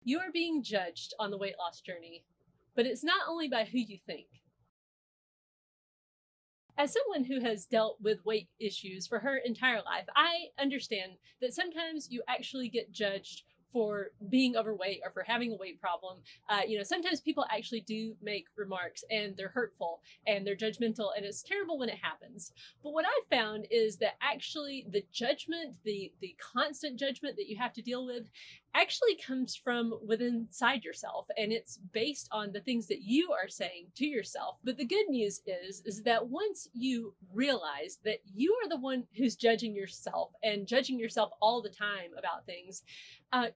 You are being judged on the weight loss journey, but it's not only by who you think. As someone who has dealt with weight issues for her entire life, I understand that sometimes you actually get judged for being overweight or for having a weight problem. Sometimes people actually do make remarks and they're hurtful and they're judgmental, and it's terrible when it happens. But what I've found is that actually the judgment, the constant judgment that you have to deal with, actually comes from within inside yourself, and it's based on the things that you are saying to yourself. But the good news is that once you realize that you are the one who's judging yourself and judging yourself all the time about things,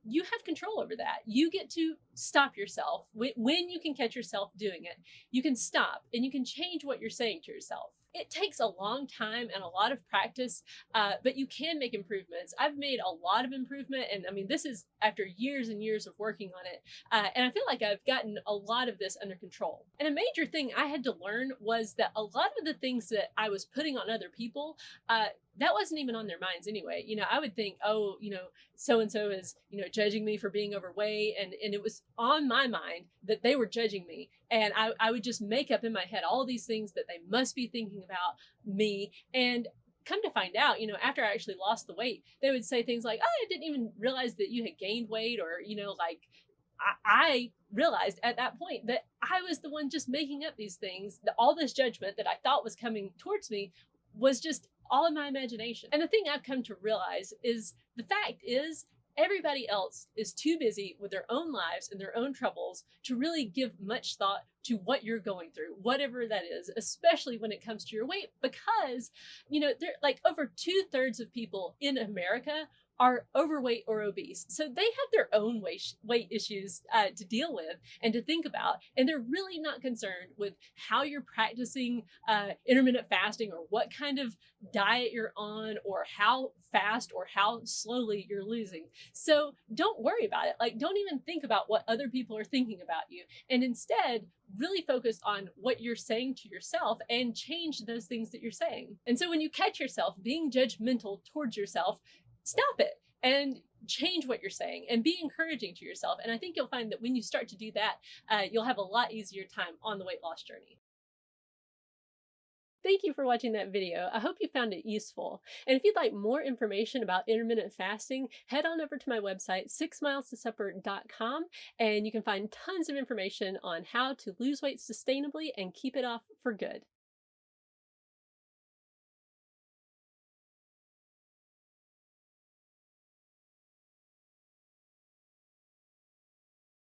you have control over that. You get to stop yourself when you can catch yourself doing it. You can stop and you can change what you're saying to yourself. It takes a long time and a lot of practice, but you can make improvements. I've made a lot of improvement, and I mean, this is after years and years of working on it. And I feel like I've gotten a lot of this under control. And a major thing I had to learn was that a lot of the things that I was putting on other people, that wasn't even on their minds anyway. I would think, oh, so and so is, judging me for being overweight. And it was on my mind that they were judging me. And I would just make up in my head all these things that they must be thinking about me. And come to find out, after I actually lost the weight, they would say things like, oh, I didn't even realize that you had gained weight. Or, like, I realized at that point that I was the one just making up these things, that all this judgment that I thought was coming towards me was just all in my imagination. And the thing I've come to realize is the fact is, everybody else is too busy with their own lives and their own troubles to really give much thought to what you're going through, whatever that is, especially when it comes to your weight, because, they're like over 2/3 of people in America are overweight or obese. So they have their own weight issues to deal with and to think about. And they're really not concerned with how you're practicing intermittent fasting or what kind of diet you're on or how fast or how slowly you're losing. So don't worry about it. Like, don't even think about what other people are thinking about you. And instead, really focus on what you're saying to yourself and change those things that you're saying. And so when you catch yourself being judgmental towards yourself, stop it and change what you're saying and be encouraging to yourself. And I think you'll find that when you start to do that, you'll have a lot easier time on the weight loss journey. Thank you for watching that video. I hope you found it useful. And if you'd like more information about intermittent fasting, head on over to my website, 6milestosupper.com, and you can find tons of information on how to lose weight sustainably and keep it off for good.